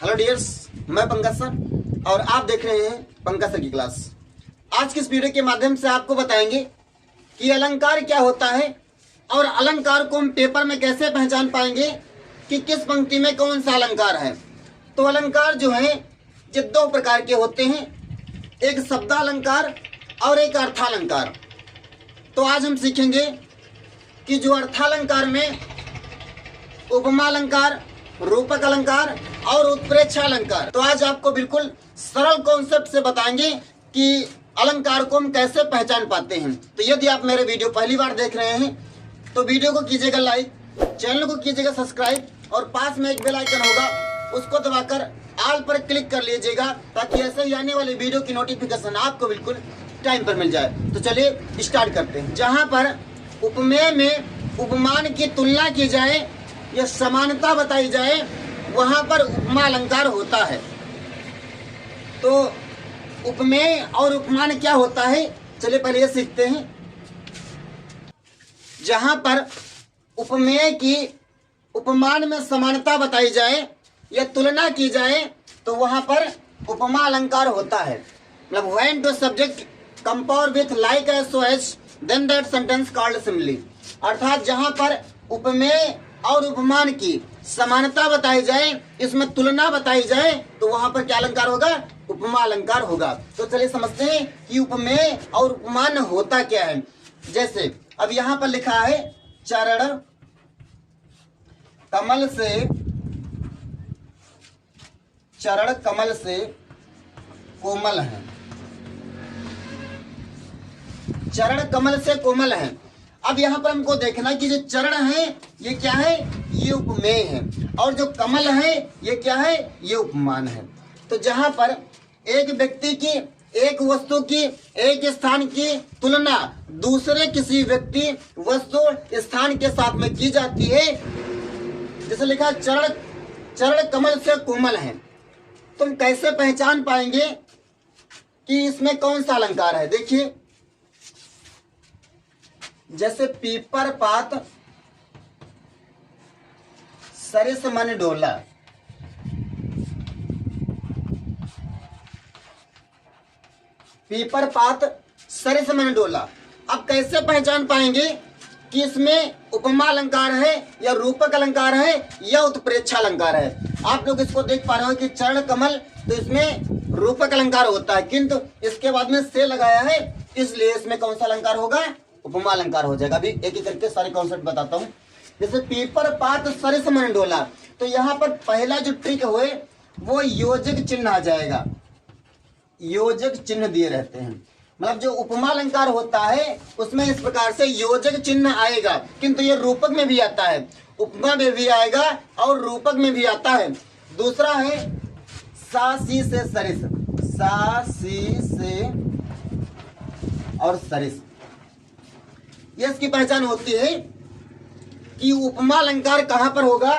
Hello dears, मैं Pankaj sir और आप देख रहे हैं पंकज सर की क्लास। आज की इस वीडियो के माध्यम से आपको बताएंगे कि अलंकार क्या होता है और अलंकार को हम पेपर में कैसे पहचान पाएंगे कि किस पंक्ति में कौन सा अलंकार है। तो अलंकार जो है ये दो प्रकार के होते हैं, एक शब्दालंकार और एक अर्थालंकार। तो आज हम सीखेंगे कि जो अर्थालंकार में उपमा अलंकार, रूपक अलंकार और उत्प्रेक्षा अलंकार। तो आज आपको बिल्कुल सरल कॉन्सेप्ट से बताएंगे कि अलंकार को हम कैसे पहचान पाते हैं। तो यदि आप मेरे वीडियो पहली बार देख रहे हैं तो वीडियो को कीजिएगा लाइक, चैनल को कीजिएगा सब्सक्राइब और पास में एक बेल आइकन होगा, उसको दबाकर ऑल पर क्लिक कर लीजिएगा ताकि ऐसे ही आने वाले वीडियो की नोटिफिकेशन आपको बिल्कुल टाइम पर मिल जाए। तो चलिए स्टार्ट करते हैं। जहाँ पर उपमेय में उपमान की तुलना की जाए या समानता बताई जाए वहां पर उपमा अलंकार होता है। तो उपमेय और उपमान क्या होता है, चलिए पहले ये सीखते हैं। जहां पर उपमेय की उपमान में समानता बताई जाए या तुलना की जाए तो वहां पर उपमा अलंकार होता है। मतलब when two subject compare with like as so as then that sentence called simile. अर्थात जहां पर उपमेय और उपमान की समानता बताई जाए, इसमें तुलना बताई जाए तो वहां पर क्या अलंकार होगा, उपमा अलंकार होगा। तो चलिए समझते हैं कि उपमेय और उपमान होता क्या है। जैसे अब यहां पर लिखा है चरण कमल से, चरण कमल से कोमल है, चरण कमल से कोमल है। अब यहाँ पर हमको देखना कि जो चरण है ये क्या है, ये उपमेय है और जो कमल है ये क्या है, ये उपमान है। तो जहाँ पर एक व्यक्ति की, एक वस्तु की, एक स्थान की तुलना दूसरे किसी व्यक्ति, वस्तु, स्थान के साथ में की जाती है, जैसे लिखा चरण, चरण कमल से कोमल है, तुम कैसे पहचान पाएंगे कि इसमें कौन सा अलंकार है। देखिए जैसे पीपर पात सरिस मन डोला, पीपर पात सरिस मन डोला। अब कैसे पहचान पाएंगे कि इसमें उपमा अलंकार है या रूपक अलंकार है या उत्प्रेक्षा अलंकार है। आप लोग इसको देख पा रहे हो कि चरण कमल, तो इसमें रूपक अलंकार होता है, किंतु इसके बाद में से लगाया है इसलिए इसमें कौन सा अलंकार होगा, उपमा अलंकार हो जाएगा। अभी एक एक करके सारे कॉन्सेप्ट बताता हूँ। जैसे पीपर पात सरिस मन डोला, तो यहाँ पर पहला जो ट्रिक हुए वो योजक चिन्ह आ जाएगा, योजक चिन्ह दिए रहते हैं। मतलब जो उपमा अलंकार होता है उसमें इस प्रकार से योजक चिन्ह आएगा, किंतु ये रूपक में भी आता है, उपमा में भी आएगा और रूपक में भी आता है। दूसरा है सा सी से सरिस, सा सी से और सरिस, ये इसकी पहचान होती है कि उपमा अलंकार कहां पर होगा,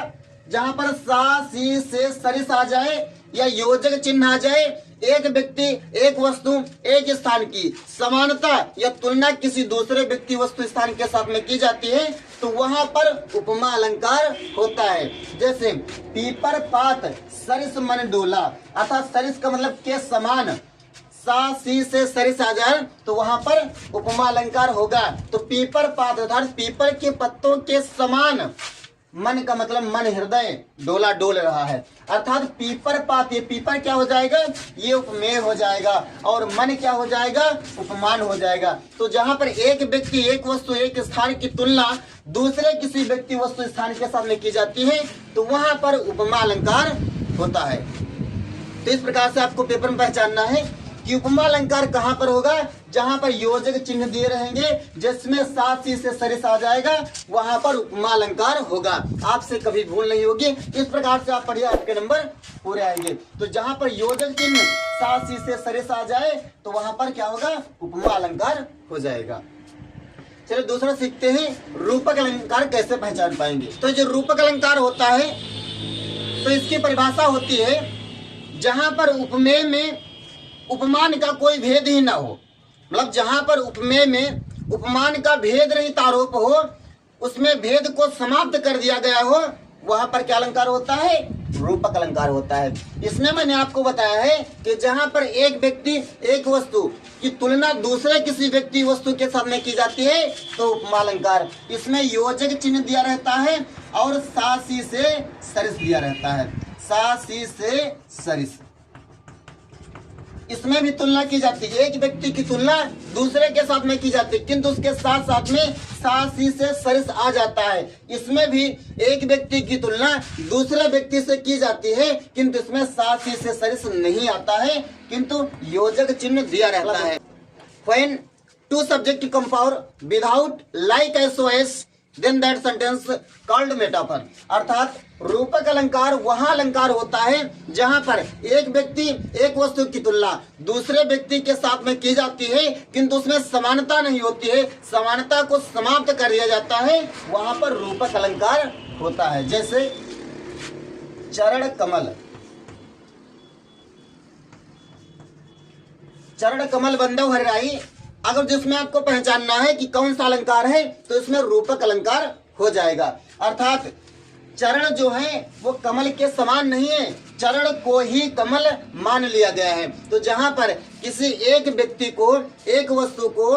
जहां पर सा सी से सरिस आ जाए या योजक चिन्ह आ जाए, एक व्यक्ति, एक वस्तु, एक स्थान की समानता या तुलना किसी दूसरे व्यक्ति, वस्तु, स्थान के साथ में की जाती है तो वहां पर उपमा अलंकार होता है। जैसे पीपर पात सरिस मन डोला, अर्थात सरिस का मतलब के समान, सा सी से सरिस आ जाए तो वहां पर उपमा अलंकार होगा। तो पीपर पात अर्थात पीपर के पत्तों के समान, मन का मतलब मन, हृदय, डोला डोल रहा है, अर्थात पीपर पात, ये पीपर क्या हो जाएगा, ये उपमेय हो जाएगा और मन क्या हो जाएगा, उपमान हो जाएगा। तो जहां पर एक व्यक्ति, एक वस्तु, एक स्थान की तुलना दूसरे किसी व्यक्ति, वस्तु, स्थान के साथ में की जाती है तो वहां पर उपमा अलंकार होता है। तो इस प्रकार से आपको पेपर में पहचानना है कि उपमा अलंकार कहां पर होगा, जहां पर योजक चिन्ह दिए रहेंगे, जिसमें साथ सी से सरिस आ जाएगा वहां पर उपमा अलंकार होगा। आपसे कभी भूल नहीं होगी। इस प्रकार से आप पढ़िए, आपके नंबर पूरे आएंगे। तो जहां पर योजक चिन्ह साथ सी से सरिस आ जाए तो वहां पर क्या होगा, उपमा अलंकार हो जाएगा। चलिए दूसरा सीखते हैं, रूपक अलंकार कैसे पहचान पाएंगे। तो जो रूपक अलंकार होता है तो इसकी परिभाषा होती है जहां पर उपमेय में उपमान का कोई भेद ही ना हो। मतलब जहां पर उपमेय में उपमान का भेद रहित आरोप हो, उसमें भेद को समाप्त कर दिया गया हो, वहां पर क्या अलंकार होता है, रूपक अलंकार होता है। इसमें मैंने आपको बताया है कि जहां पर एक व्यक्ति एक वस्तु की तुलना दूसरे किसी व्यक्ति वस्तु के साथ में की जाती है तो उपमा अलंकार। इसमें योजक चिन्ह दिया रहता है और सा सी से सरिस दिया रहता है, सा सी से सरिस। इसमें भी तुलना की जाती है, एक व्यक्ति की तुलना दूसरे के साथ में की जाती है किंतु उसके साथ साथ में सा सी से सरिस आ जाता है। इसमें भी एक व्यक्ति की तुलना दूसरे व्यक्ति से की जाती है किंतु इसमें सा सी से सरिस नहीं आता है किंतु योजक चिन्ह दिया रहता है। When two subject come forward without like SOS then that sentence called metaphor। अर्थात रूपक अलंकार वहां अलंकार होता है जहां पर एक व्यक्ति एक वस्तु की तुलना दूसरे व्यक्ति के साथ में की जाती है किंतु उसमें समानता नहीं होती है, समानता को समाप्त कर दिया जाता है, वहां पर रूपक अलंकार होता है। जैसे चरण कमल, चरण कमल बंधव हरिराई, अगर जिसमें आपको पहचानना है कि कौन सा अलंकार है तो इसमें रूपक अलंकार हो जाएगा। अर्थात चरण जो है वो कमल के समान नहीं है, चरण को ही कमल मान लिया गया है। तो जहां पर किसी एक व्यक्ति को, एक वस्तु को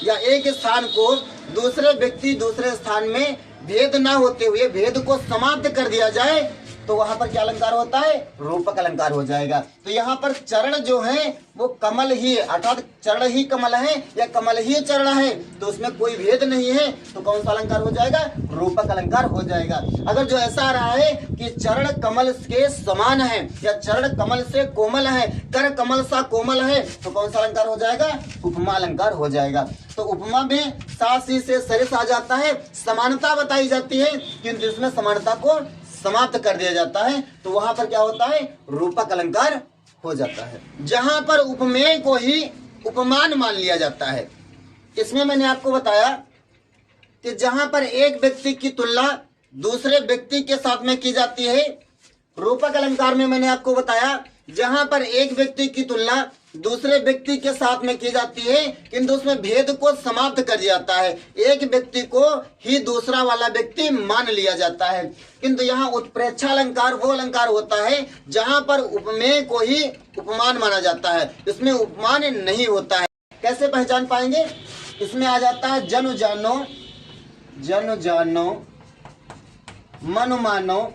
या एक स्थान को दूसरे व्यक्ति दूसरे स्थान में भेद ना होते हुए भेद को समाप्त कर दिया जाए तो वहां पर क्या अलंकार होता है? रूपक अलंकार हो जाएगा। तो यहाँ पर चरण जो है वो कमल ही है, अर्थात चरण ही कमल है या कमल ही चरण है, तो उसमें कोई भेद नहीं है, तो कौन सा अलंकार हो जाएगा? रूपक अलंकार हो जाएगा। अगर जो ऐसा आ रहा है कि चरण कमल के समान है या चरण कमल से कोमल है, कर कमल सा कोमल है, तो कौन सा अलंकार हो जाएगा? उपमा अलंकार हो जाएगा। तो उपमा में सा सी से सरिस आ जाता है, समानता बताई जाती है किंतु इसमें समानता को समाप्त कर दिया जाता है, तो वहां पर क्या होता है? रूपक अलंकार हो जाता है। जहां पर उपमेय को ही उपमान मान लिया जाता है, इसमें मैंने आपको बताया कि जहां पर एक व्यक्ति की तुलना दूसरे व्यक्ति के साथ में की जाती है, रूपक अलंकार में मैंने आपको बताया जहां पर एक व्यक्ति की तुलना दूसरे व्यक्ति के साथ में की जाती है किंतु उसमें भेद को समाप्त कर दिया जाता है, एक व्यक्ति को ही दूसरा वाला व्यक्ति मान लिया जाता है। किंतु यहाँ उत्प्रेक्षा अलंकार वो अलंकार होता है जहां पर उपमेय को ही उपमान माना जाता है, इसमें उपमान नहीं होता है। कैसे पहचान पाएंगे? इसमें आ जाता है जनु जानो, जनु जानो, मनु मानो,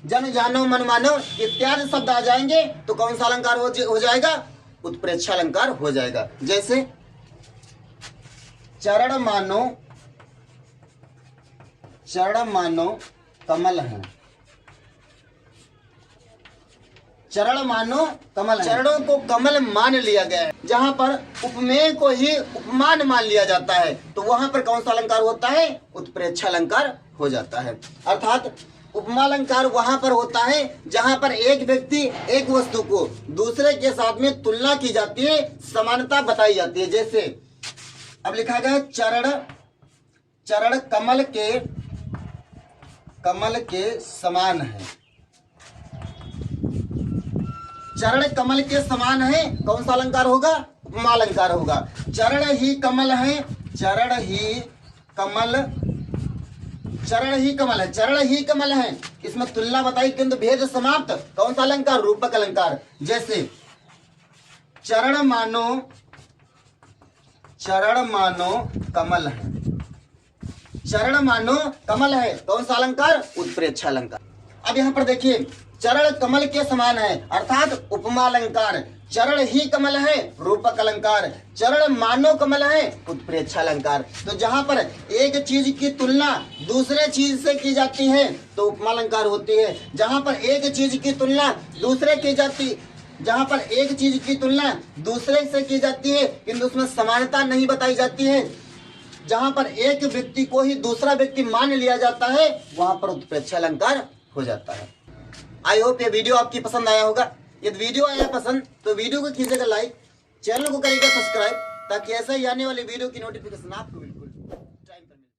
जन जानो मन मानो इत्यादि शब्द आ जाएंगे तो कौन सा अलंकार हो जाएगा? उत्प्रेक्षा अलंकार हो जाएगा। जैसे चरण मानो, चरण मानो कमल है, चरण मानो कमल, चरणों को कमल मान लिया गया है। जहां पर उपमेय को ही उपमान मान लिया जाता है तो वहां पर कौन सा अलंकार होता है? उत्प्रेक्षा अलंकार हो जाता है। अर्थात उपमा अलंकार वहां पर होता है जहां पर एक व्यक्ति एक वस्तु को दूसरे के साथ में तुलना की जाती है, समानता बताई जाती है। जैसे अब लिखा गया चरण, चरण कमल के समान है, चरण कमल के समान है, कौन सा अलंकार होगा? उपमा अलंकार होगा। चरण ही कमल है, चरण ही कमल, चरण ही कमल है, चरण ही कमल है, इसमें तुलना बताई किंतु भेद समाप्त, कौन सा अलंकार? रूपक अलंकार। जैसे चरण मानो, चरण मानो कमल है, चरण मानो कमल है, कौन सा अलंकार? उत्प्रेक्षा अलंकार। अब यहाँ पर देखिए चरण कमल के समान है अर्थात उपमा अलंकार, चरण ही कमल है रूपक अलंकार, चरण मानो कमल है उत्प्रेक्षा अलंकार। तो जहां पर एक चीज की तुलना दूसरे चीज से की जाती है तो उपमा अलंकार होती है। जहां पर एक चीज की तुलना दूसरे की जाती, जहां पर एक चीज की तुलना दूसरे से की जाती है किंतु उसमें समानता नहीं बताई जाती है, जहां पर एक व्यक्ति को ही दूसरा व्यक्ति मान लिया जाता है, वहां पर उत्प्रेक्षा अलंकार हो जाता है। आई होप ये वीडियो आपकी पसंद आया होगा। यदि वीडियो आया पसंद तो वीडियो को कीजिएगा लाइक, चैनल को करिएगा सब्सक्राइब ताकि ऐसा ही आने वाली वीडियो की नोटिफिकेशन आपको मिले।